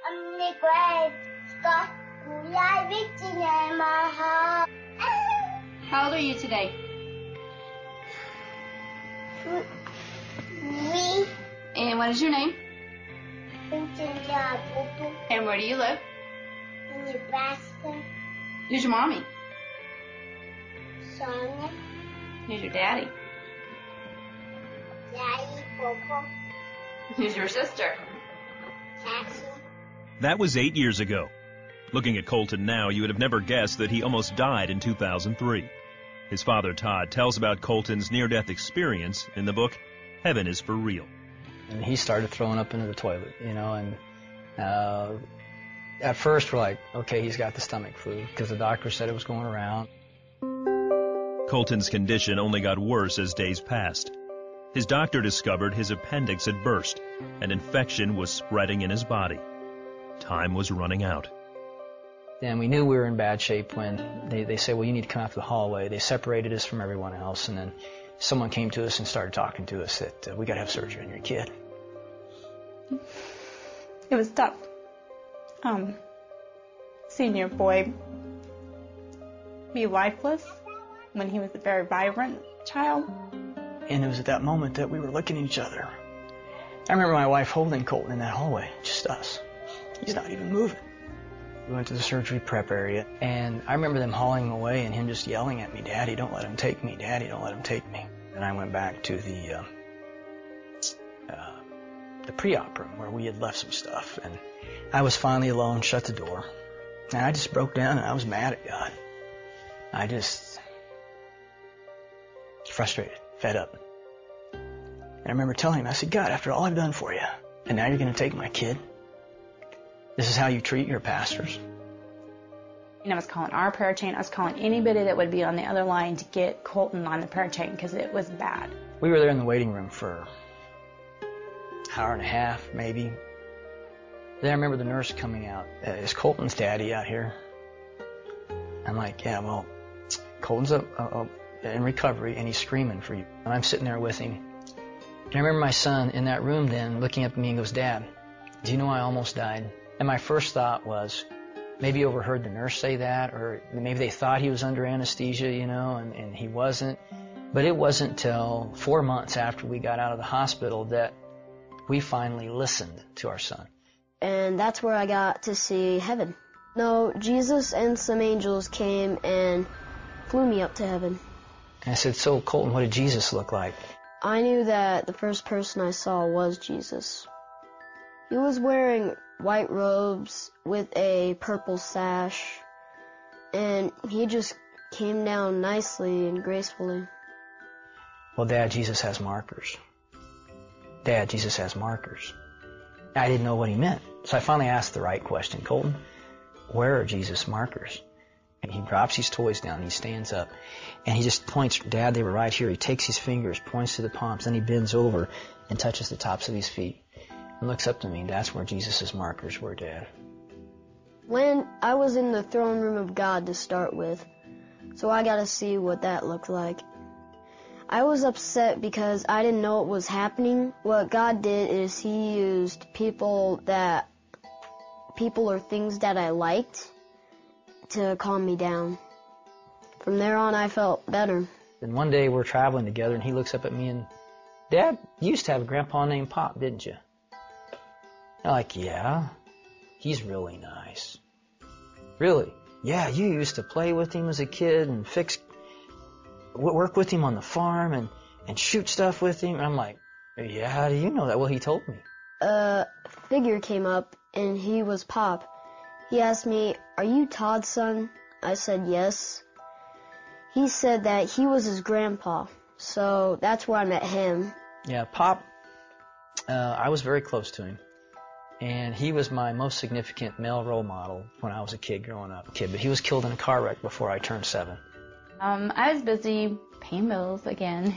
How old are you today? 3. And what is your name? And where do you live? Nebraska. Who's your mommy? Sonia. Who's your daddy? Daddy. Popo. Who's your sister? Cassie. That was 8 years ago. Looking at Colton now, you would have never guessed that he almost died in 2003. His father, Todd, tells about Colton's near-death experience in the book, Heaven is for Real. And he started throwing up into the toilet, and at first we're like, okay, he's got the stomach flu, because the doctor said it was going around. Colton's condition only got worse as days passed. His doctor discovered his appendix had burst, and infection was spreading in his body. Time was running out. And we knew we were in bad shape when they said, well, you need to come out to the hallway. They separated us from everyone else, and then someone came to us and started talking to us that we got to have surgery on your kid. It was tough. Seeing your boy be lifeless when he was a very vibrant child. And it was at that moment that we were looking at each other. I remember my wife holding Colton in that hallway, just us. He's not even moving. We went to the surgery prep area, and I remember them hauling him away and him just yelling at me, Daddy, don't let him take me. Daddy, don't let him take me. And I went back to the pre-op room where we had left some stuff, and I was finally alone, shut the door, and I just broke down and I was mad at God. I just frustrated, fed up. And I remember telling him, I said, God, after all I've done for you, and now you're going to take my kid? This is how you treat your pastors? And I was calling our prayer chain. I was calling anybody that would be on the other line to get Colton on the prayer chain because it was bad. We were there in the waiting room for an hour and a half, maybe. Then I remember the nurse coming out. Is Colton's daddy out here? I'm like, yeah, well, Colton's in recovery and he's screaming for you. And I'm sitting there with him. And I remember my son in that room then looking up at me and goes, Dad, do you know I almost died? And my first thought was, maybe overheard the nurse say that, or maybe they thought he was under anesthesia, and he wasn't. But it wasn't till 4 months after we got out of the hospital that we finally listened to our son. And that's where I got to see heaven. No, Jesus and some angels came and flew me up to heaven. And I said, so Colton, what did Jesus look like? I knew that the first person I saw was Jesus. He was wearing white robes with a purple sash, and he just came down nicely and gracefully. Well, Dad, Jesus has markers. Dad, Jesus has markers. I didn't know what he meant, so I finally asked the right question. Colton, where are Jesus' markers? And he drops his toys down, he stands up, and he just points, Dad, they were right here. He takes his fingers, points to the palms, then he bends over and touches the tops of his feet. And looks up to me, that's where Jesus' markers were, Dad. When I was in the throne room of God to start with, so I got to see what that looked like. I was upset because I didn't know what was happening. What God did is he used people or things that I liked to calm me down. From there on, I felt better. Then one day we're traveling together, and he looks up at me and, Dad, you used to have a grandpa named Pop, didn't you? I'm like, yeah, he's really nice. Really? Yeah, you used to play with him as a kid and work with him on the farm and shoot stuff with him. And I'm like, yeah, how do you know that? Well, he told me. A figure came up, and he was Pop. He asked me, are you Todd's son? I said, yes. He said that he was his grandpa, so that's where I met him. Yeah, Pop, I was very close to him. And he was my most significant male role model when I was a kid growing up. But he was killed in a car wreck before I turned 7. I was busy paying bills again,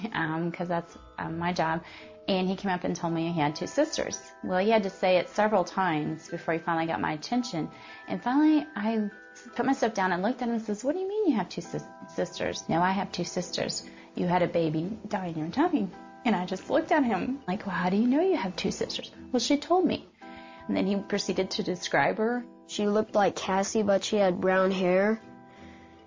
because that's my job. And he came up and told me he had 2 sisters. Well, he had to say it several times before he finally got my attention. And finally, I put my stuff down and looked at him and says, what do you mean you have 2 sisters? No, I have 2 sisters. You had a baby die in your tummy. And I just looked at him like, well, how do you know you have 2 sisters? Well, she told me. And then he proceeded to describe her. She looked like Cassie, but she had brown hair.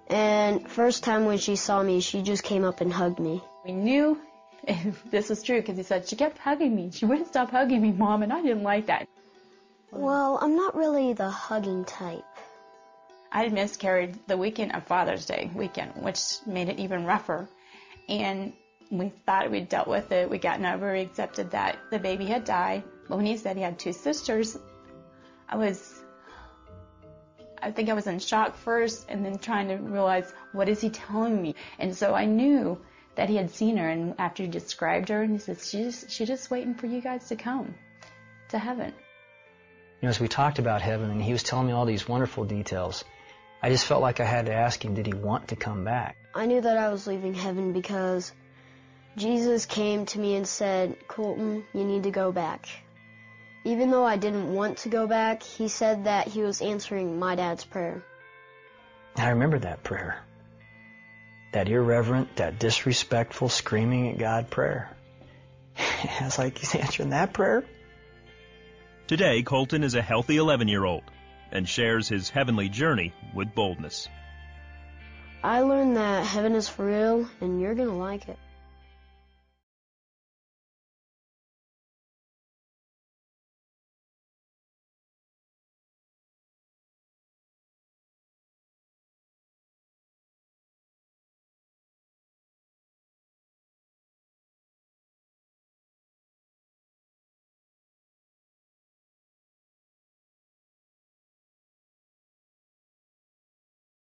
And first time when she saw me, she just came up and hugged me. We knew if this was true because he said, she kept hugging me. She wouldn't stop hugging me, Mom, and I didn't like that. Well, I'm not really the hugging type. I had miscarried the weekend of Father's Day weekend, which made it even rougher. And we thought we'd dealt with it. We gotten over, we accepted that the baby had died. But when he said he had 2 sisters, I think I was in shock first and then trying to realize, what is he telling me? And so I knew that he had seen her, and after he described her, and he said, she's just waiting for you guys to come to heaven. You know, as we talked about heaven, and he was telling me all these wonderful details, I just felt like I had to ask him, did he want to come back? I knew that I was leaving heaven because Jesus came to me and said, Colton, you need to go back. Even though I didn't want to go back, he said that he was answering my dad's prayer. I remember that prayer. That irreverent, that disrespectful, screaming at God prayer. I was like, he's answering that prayer? Today, Colton is a healthy 11-year-old and shares his heavenly journey with boldness. I learned that heaven is for real, and you're going to like it.